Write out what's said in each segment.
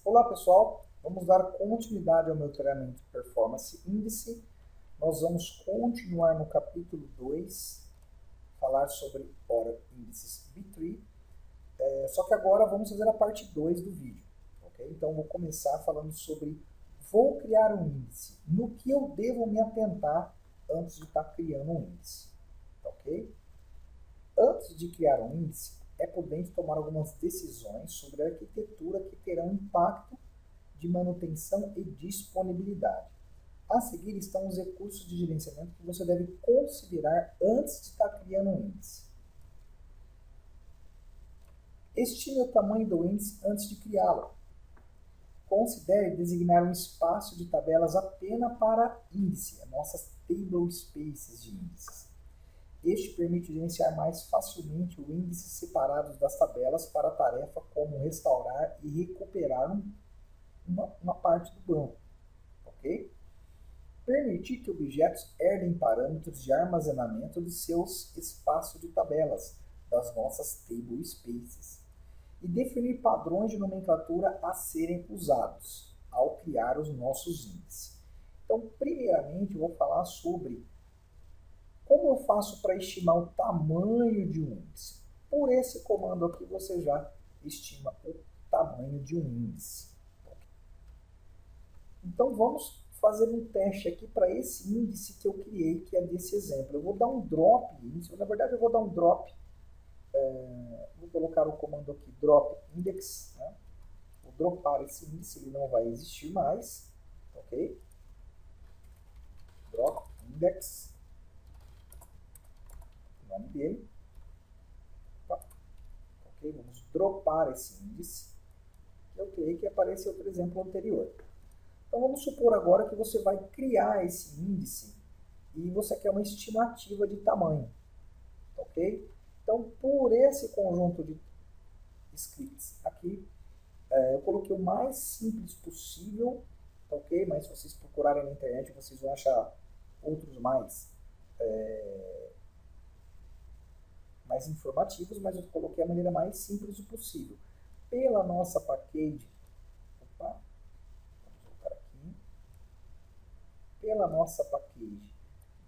Olá pessoal, vamos dar continuidade ao meu treinamento Performance Índice. Nós vamos continuar no capítulo 2, falar sobre Order Índices B3, só que agora vamos fazer a parte 2 do vídeo, ok? Então vou começar falando sobre, vou criar um índice, no que eu devo me atentar antes de estar criando um índice, ok? Antes de criar um índice, é prudente tomar algumas decisões sobre a arquitetura que terão impacto de manutenção e disponibilidade. A seguir estão os recursos de gerenciamento que você deve considerar antes de estar criando um índice. Estime o tamanho do índice antes de criá-lo. Considere designar um espaço de tabelas apenas para índice, as nossas table spaces de índices. Este permite gerenciar mais facilmente o índice separados das tabelas para tarefa como restaurar e recuperar uma parte do banco, ok? Permitir que objetos herdem parâmetros de armazenamento de seus espaços de tabelas, das nossas table spaces, e definir padrões de nomenclatura a serem usados ao criar os nossos índices. Então, primeiramente, eu vou falar sobre como eu faço para estimar o tamanho de um índice. Por esse comando aqui, você já estima o tamanho de um índice. Então, vamos fazer um teste aqui para esse índice que eu criei, que é desse exemplo. Eu vou dar um drop índice, na verdade eu vou dar um drop, vou colocar o comando aqui, drop index, né? Vou dropar esse índice, ele não vai existir mais, ok? Drop index, o nome dele. Ok, vamos dropar esse índice, que eu criei que aparece outro exemplo anterior. Então vamos supor agora que você vai criar esse índice e você quer uma estimativa de tamanho, ok? Então por esse conjunto de scripts aqui, eu coloquei o mais simples possível, ok? Mas se vocês procurarem na internet vocês vão achar outros mais informativos, mas eu coloquei a maneira mais simples possível. Pela nossa package, pela nossa package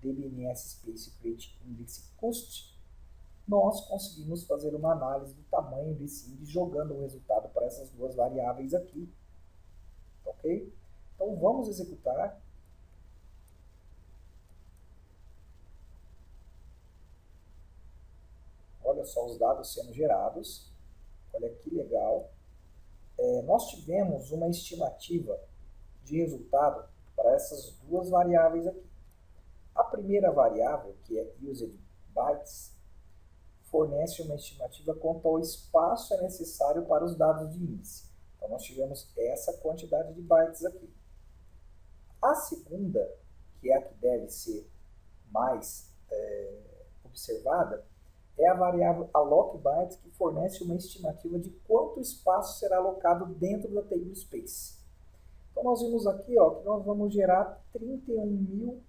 DBMS Space Create Index Cost, nós conseguimos fazer uma análise do tamanho desse índice jogando o resultado para essas duas variáveis aqui, ok? Então vamos executar. Olha só os dados sendo gerados, olha que legal. Nós tivemos uma estimativa de resultado para essas duas variáveis aqui. A primeira variável, que é used bytes, fornece uma estimativa quanto ao espaço necessário para os dados de índice. Então nós tivemos essa quantidade de bytes aqui. A segunda, que é a que deve ser mais observada, é a variável allocBytes, que fornece uma estimativa de quanto espaço será alocado dentro da table space. Então nós vimos aqui que nós vamos gerar 31.000,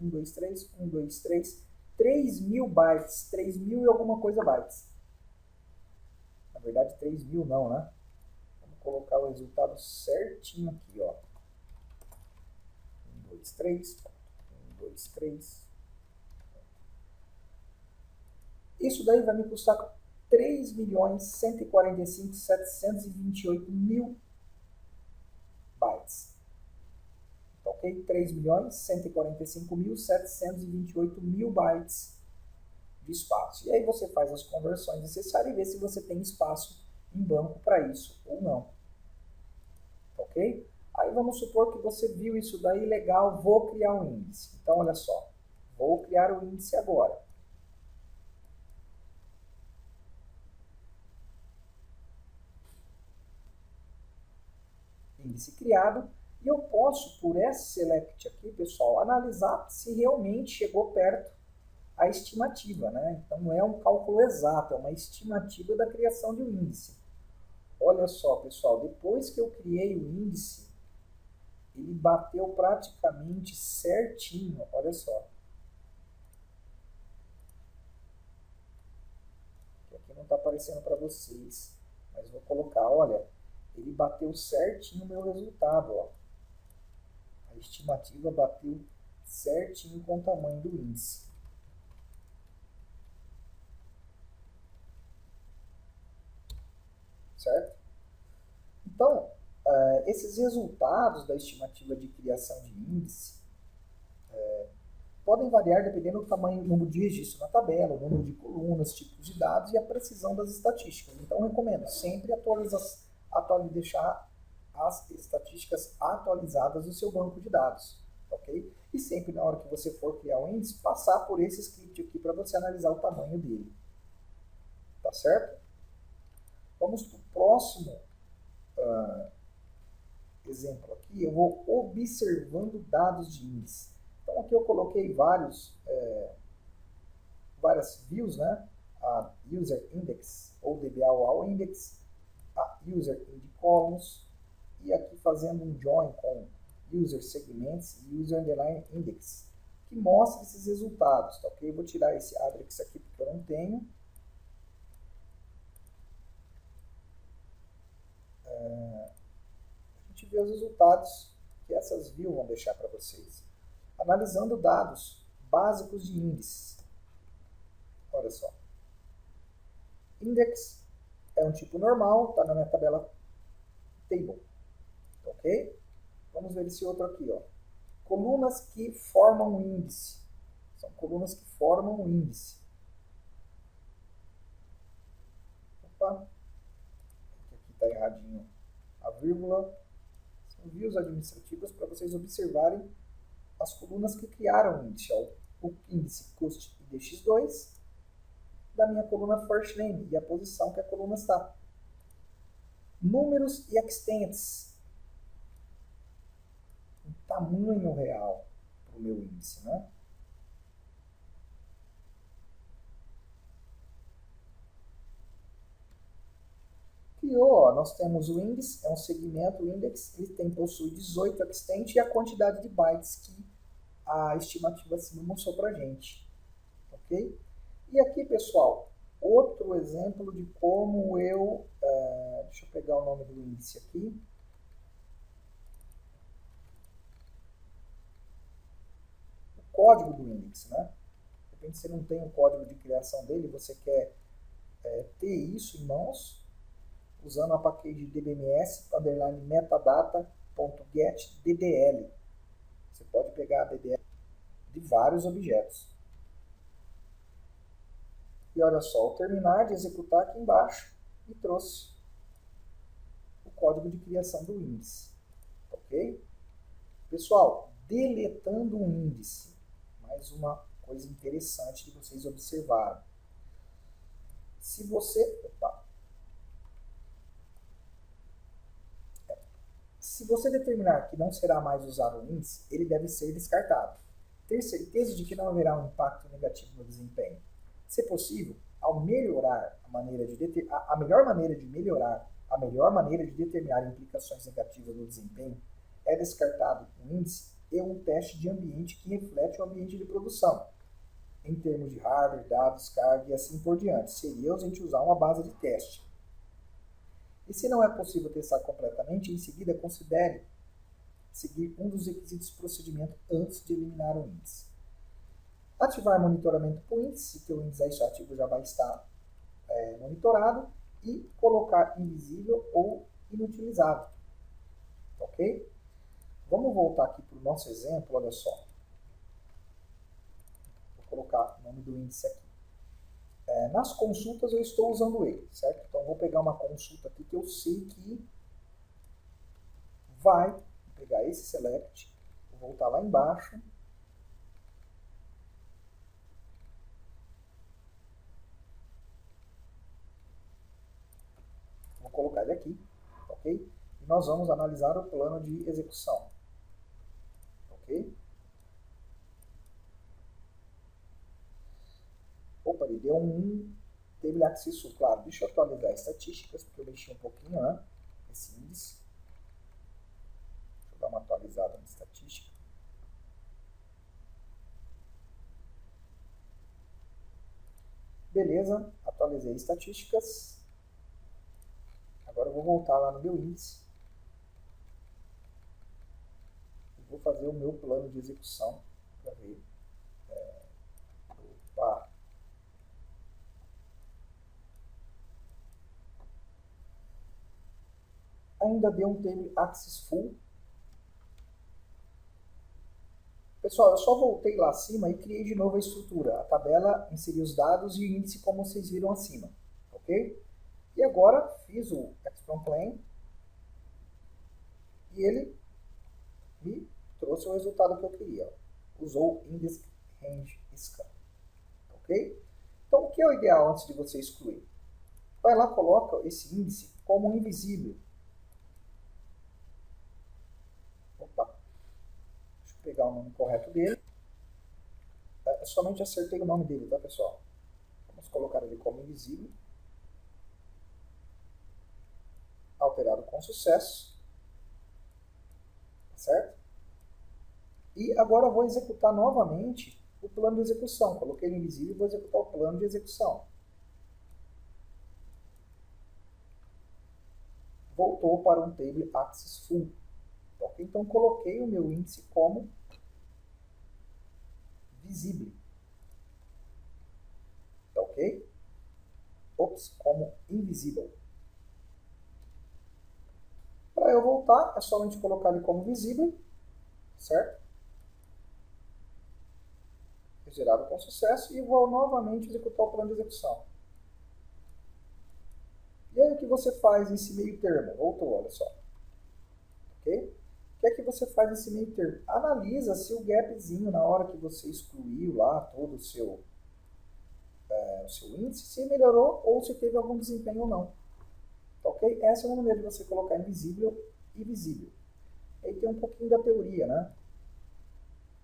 3.000 bytes, 3.000 e alguma coisa bytes. Na verdade 3.000 não, né? Vamos colocar o resultado certinho aqui, 1, 2, 3, 1, 2, 3. Isso daí vai me custar 3.145.728.000 bytes. Ok? 3.145.728.000 bytes de espaço. E aí você faz as conversões necessárias e vê se você tem espaço em banco para isso ou não. Ok? Aí vamos supor que você viu isso daí, legal, vou criar um índice. Então olha só, vou criar o índice agora. Índice criado. E eu posso, por essa select aqui, pessoal, analisar se realmente chegou perto a estimativa, né? Então não é um cálculo exato, é uma estimativa da criação de um índice. Olha só, pessoal, depois que eu criei o índice, ele bateu praticamente certinho, olha só. Aqui não está aparecendo para vocês, mas vou colocar, olha, ele bateu certinho o meu resultado, ó. A estimativa bateu certinho com o tamanho do índice. Certo? Então, esses resultados da estimativa de criação de índice podem variar dependendo do tamanho, número de registro na tabela, o número de colunas, tipos de dados e a precisão das estatísticas. Então, eu recomendo sempre deixar as estatísticas atualizadas no seu banco de dados, ok? E sempre na hora que você for criar um índice, passar por esse script aqui para você analisar o tamanho dele. Tá certo? Vamos para o próximo exemplo aqui. Eu vou observando dados de índice. Então aqui eu coloquei várias views, né? A User Index ou DBA Index, a User Id Columns, e aqui fazendo um join com User Segments e User Underline Index, que mostra esses resultados, tá ok? Eu vou tirar esse Adrex aqui porque eu não tenho. A gente vê os resultados que essas views vão deixar para vocês. Analisando dados básicos de índices. Olha só. Index é um tipo normal, está na minha tabela table. Ok? Vamos ver esse outro aqui, ó. Colunas que formam o índice. São colunas que formam o índice. Opa. Aqui está erradinho a vírgula. São views administrativas para vocês observarem as colunas que criaram o índice. Ó. O índice Cost IDX2 da minha coluna First Name e a posição que a coluna está. Números e extents. O tamanho real para o meu índice, né? Criou, ó, nós temos o índice, é um segmento, o index, ele possui 18 extent e a quantidade de bytes que a estimativa acima mostrou para a gente. Ok? E aqui, pessoal, outro exemplo de como eu... deixa eu pegar o nome do índice aqui. O código do índice, né? De repente você não tem o código de criação dele, você quer ter isso em mãos, usando a package dbms underline metadata.getDDL. Você pode pegar a DDL de vários objetos. E olha só, ao terminar de executar aqui embaixo, me trouxe o código de criação do índice. Ok? Pessoal, deletando um índice. Mais uma coisa interessante de vocês observarem. Se você... Se você determinar que não será mais usado o índice, ele deve ser descartado. Ter certeza de que não haverá um impacto negativo no desempenho. Se possível, ao melhorar a melhor maneira de determinar implicações negativas no desempenho é descartado um índice e um teste de ambiente que reflete o ambiente de produção. Em termos de hardware, dados, carga e assim por diante, seria a gente usar uma base de teste. E se não é possível testar completamente, em seguida considere seguir um dos requisitos de procedimento antes de eliminar o índice. Ativar monitoramento por índice, se o índice ativo já vai estar monitorado, e colocar invisível ou inutilizado. Ok? Vamos voltar aqui para o nosso exemplo, olha só. Vou colocar o nome do índice aqui. Nas consultas eu estou usando ele, certo? Então vou pegar uma consulta aqui que eu sei que vai pegar esse select, vou voltar lá embaixo. Vou colocar ele aqui, ok? E nós vamos analisar o plano de execução, ok? Opa, ele deu um table access, claro. Deixa eu atualizar as estatísticas, porque eu mexi um pouquinho, né? Esse índice. Deixa eu dar uma atualizada na estatística. Beleza, atualizei estatísticas. Agora eu vou voltar lá no meu índice. E vou fazer o meu plano de execução para ver. Opa. Ainda deu um table axis full. Pessoal, eu só voltei lá acima e criei de novo a estrutura. A tabela, inseri os dados e o índice como vocês viram acima. Ok? E agora fiz o Expron Plane e ele me trouxe o resultado que eu queria. Usou o Index Range Scan. Ok? Então, o que é o ideal antes de você excluir? Vai lá, coloca esse índice como invisível. Opa. Deixa eu pegar o nome correto dele. Eu somente acertei o nome dele, tá, pessoal? Vamos colocar ele como invisível. Alterado com sucesso. Certo? E agora eu vou executar novamente o plano de execução. Coloquei ele invisível e vou executar o plano de execução. Voltou para um table axis full. Okay? Então coloquei o meu índice como visível. Ok? Ops, como invisível. Para eu voltar, é somente colocar ele como visível, certo? Gerado com sucesso e vou novamente executar o plano de execução. E aí o que você faz nesse meio termo? Voltou, olha só. Ok? O que é que você faz nesse meio termo? Analisa se o gapzinho na hora que você excluiu lá todo o seu índice, se melhorou ou se teve algum desempenho ou não. Ok? Essa é uma maneira de você colocar invisível e visível. Aí tem um pouquinho da teoria, né?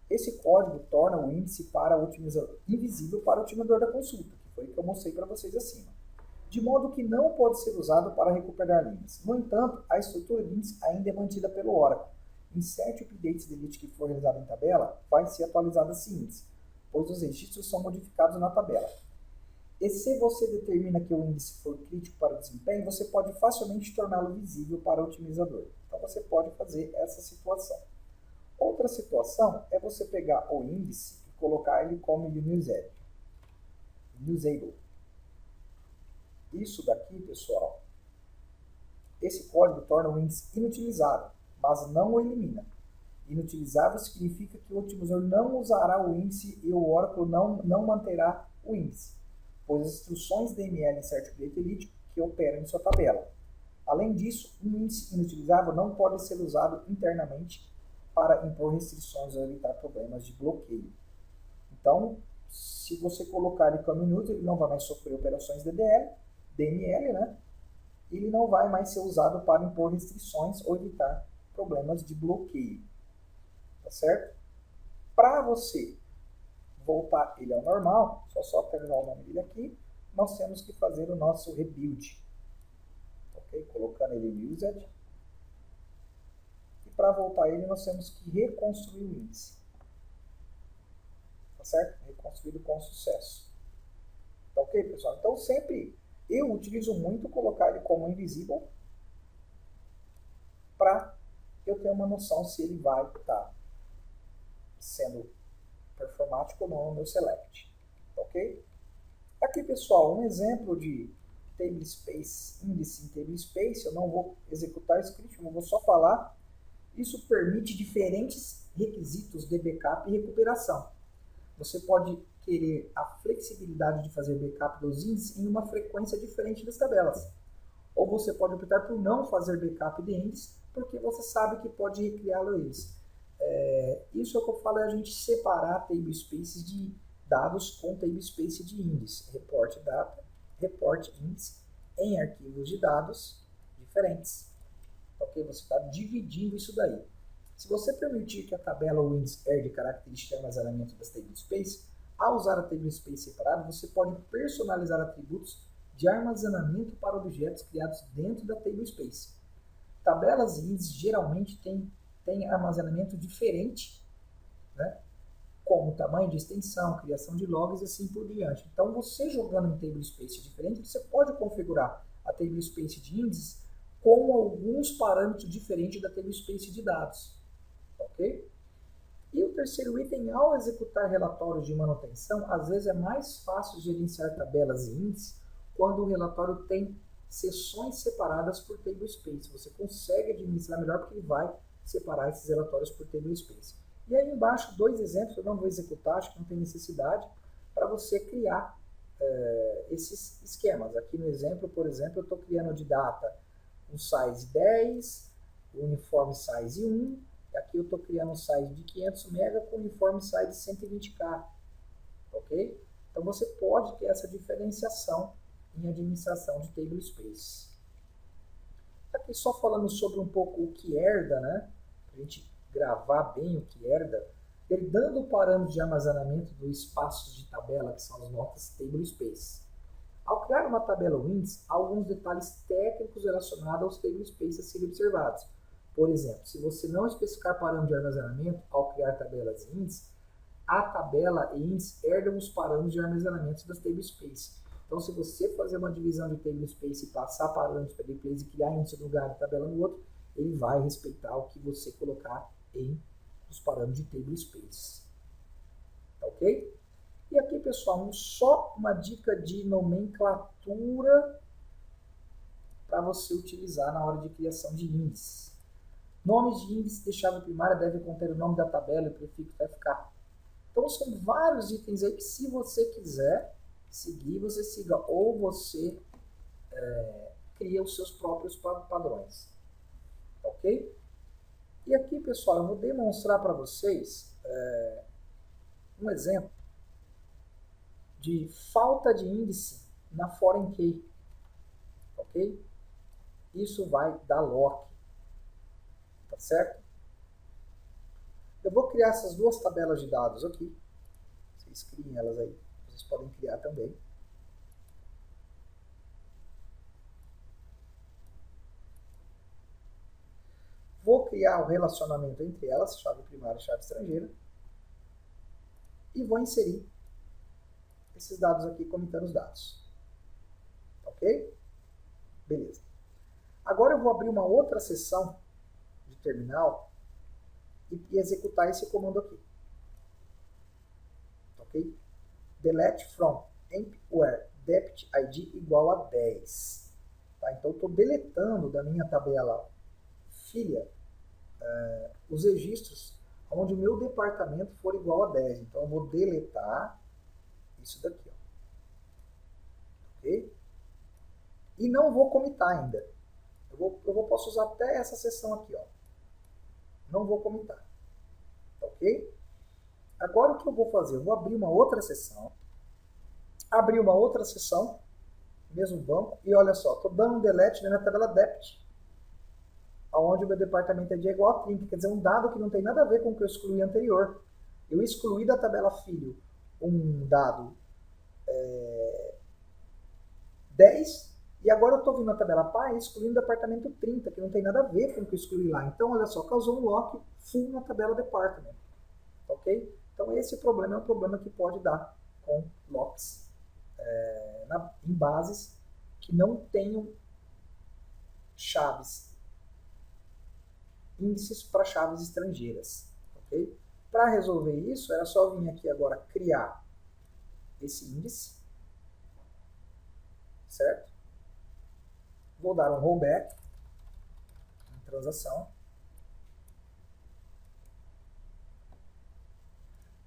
Esse código torna o índice para o otimizador invisível para o otimizador da consulta, que foi o que eu mostrei para vocês acima. De modo que não pode ser usado para recuperar linhas. No entanto, a estrutura de índice ainda é mantida pelo Oracle. Insert updates delete que for realizado em tabela, vai ser atualizado esse índice, pois os registros são modificados na tabela. E se você determina que o índice for crítico para o desempenho, você pode facilmente torná-lo visível para o otimizador. Então você pode fazer essa situação. Outra situação é você pegar o índice e colocar ele como unusable. Isso daqui, pessoal, esse código torna o índice inutilizável, mas não o elimina. Inutilizável significa que o otimizador não usará o índice e o Oracle não manterá o índice, pois as instruções DML Insert Update Elite que operam em sua tabela. Além disso, um índice inutilizável não pode ser usado internamente para impor restrições ou evitar problemas de bloqueio. Então, se você colocar ele como inútil, ele não vai mais sofrer operações DML, né? Ele não vai mais ser usado para impor restrições ou evitar problemas de bloqueio. Tá certo? Para você voltar ele ao normal, só terminar o nome dele aqui, nós temos que fazer o nosso rebuild. Ok? Colocando ele em used. E para voltar ele, nós temos que reconstruir o índice. Tá certo? Reconstruído com sucesso. Tá ok, pessoal? Então, sempre eu utilizo muito colocar ele como invisível para eu ter uma noção se ele vai estar sendo performático ou não no meu select. Ok? Aqui, pessoal, um exemplo de table space, índice em table space. Eu não vou executar o script, eu vou só falar. Isso permite diferentes requisitos de backup e recuperação. Você pode querer a flexibilidade de fazer backup dos índices em uma frequência diferente das tabelas. Ou você pode optar por não fazer backup de índice, porque você sabe que pode recriá-lo eles. Isso é o que eu falo, é a gente separar table spaces de dados com table space de índice. Report data, report índice em arquivos de dados diferentes. Ok? Você está dividindo isso daí. Se você permitir que a tabela ou índice herde características de armazenamento das table space, ao usar a table space separada, você pode personalizar atributos de armazenamento para objetos criados dentro da table space. Tabelas e índices geralmente têm armazenamento diferente, né, como tamanho de extensão, criação de logs e assim por diante. Então, você jogando em tablespace diferente, você pode configurar a tablespace de índices com alguns parâmetros diferentes da tablespace de dados. Ok? E o terceiro item, ao executar relatórios de manutenção, às vezes é mais fácil gerenciar tabelas e índices quando o relatório tem seções separadas por tablespace. Você consegue administrar melhor porque ele vai separar esses relatórios por tablespace. E aí embaixo, dois exemplos, eu não vou executar, acho que não tem necessidade, para você criar esses esquemas. Aqui no exemplo, por exemplo, eu estou criando de data um size 10, uniforme size 1, e aqui eu estou criando um size de 500 MB com uniforme size 120K. Ok? Então você pode ter essa diferenciação em administração de tablespace. Aqui só falando sobre um pouco o que herda, né? Para a gente gravar bem o que herda, ele dando o parâmetro de armazenamento dos espaços de tabela, que são as notas tablespace. Ao criar uma tabela ou índice, há alguns detalhes técnicos relacionados aos tablespace a serem observados. Por exemplo, se você não especificar parâmetro de armazenamento ao criar tabelas e índices, a tabela e índice herdam os parâmetros de armazenamento das tablespace. Então, se você fazer uma divisão de tablespace e passar parâmetros para tablespace e criar índice no lugar de tabela no outro, ele vai respeitar o que você colocar em os parâmetros de tablespace. Tá ok? E aqui, pessoal, só uma dica de nomenclatura para você utilizar na hora de criação de índices. Nomes de índice de chave primária devem conter o nome da tabela e o prefixo FK. Então, são vários itens aí que, se você quiser seguir, você siga, ou você cria os seus próprios padrões. Ok? E aqui, pessoal, eu vou demonstrar para vocês um exemplo de falta de índice na foreign key. Ok? Isso vai dar lock. Tá certo? Eu vou criar essas duas tabelas de dados aqui. Vocês criem elas aí. Vocês podem criar também. Vou criar o relacionamento entre elas, chave primária e chave estrangeira. E vou inserir esses dados aqui, comitando os dados. Ok? Beleza. Agora eu vou abrir uma outra seção de terminal e executar esse comando aqui. Ok? Delete from emp where debit id igual a 10. Tá? Então eu estou deletando da minha tabela filha os registros onde o meu departamento for igual a 10. Então eu vou deletar isso daqui. Ó. Ok? E não vou comitar ainda. Posso usar até essa seção aqui. Ó. Não vou comitar. Ok? Agora o que eu vou fazer? Eu vou abrir uma outra seção. Abrir uma outra seção, mesmo banco, e olha só, estou dando um delete na minha tabela debit, onde o meu departamento ID é igual a 30, quer dizer, um dado que não tem nada a ver com o que eu excluí anterior. Eu excluí da tabela filho um dado 10, e agora eu estou vindo na tabela pai excluindo o departamento 30, que não tem nada a ver com o que eu excluí lá. Então, olha só, causou um lock full na tabela department. Ok? Então, esse problema é um problema que pode dar com locks em bases que não tenham chaves, índices para chaves estrangeiras. Okay? Para resolver isso, era só vir aqui agora criar esse índice, certo? Vou dar um rollback em transação.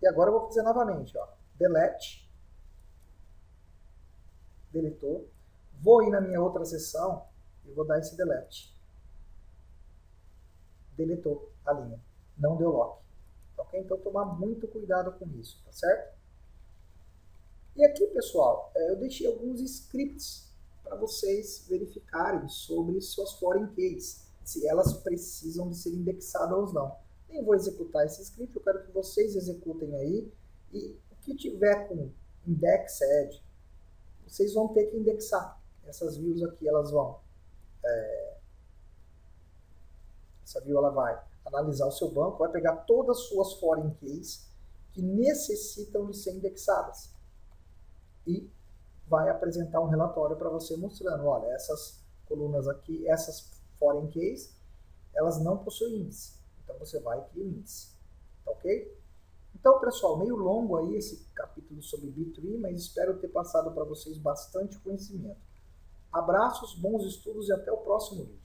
E agora eu vou fazer novamente, ó, delete, deletou, vou ir na minha outra seção e vou dar esse delete. Deletou a linha, não deu lock. Ok? Então tomar muito cuidado com isso, tá certo? E aqui, pessoal, eu deixei alguns scripts para vocês verificarem sobre suas foreign keys, se elas precisam de ser indexadas ou não. Nem vou executar esse script, eu quero que vocês executem aí, e o que tiver com indexed, vocês vão ter que indexar. Essas views aqui, elas vão... essa view ela vai analisar o seu banco, vai pegar todas as suas foreign keys que necessitam de ser indexadas. E vai apresentar um relatório para você mostrando, olha, essas colunas aqui, essas foreign keys, elas não possuem índice. Então você vai e cria o índice. Tá ok? Então, pessoal, meio longo aí esse capítulo sobre B3, mas espero ter passado para vocês bastante conhecimento. Abraços, bons estudos e até o próximo vídeo.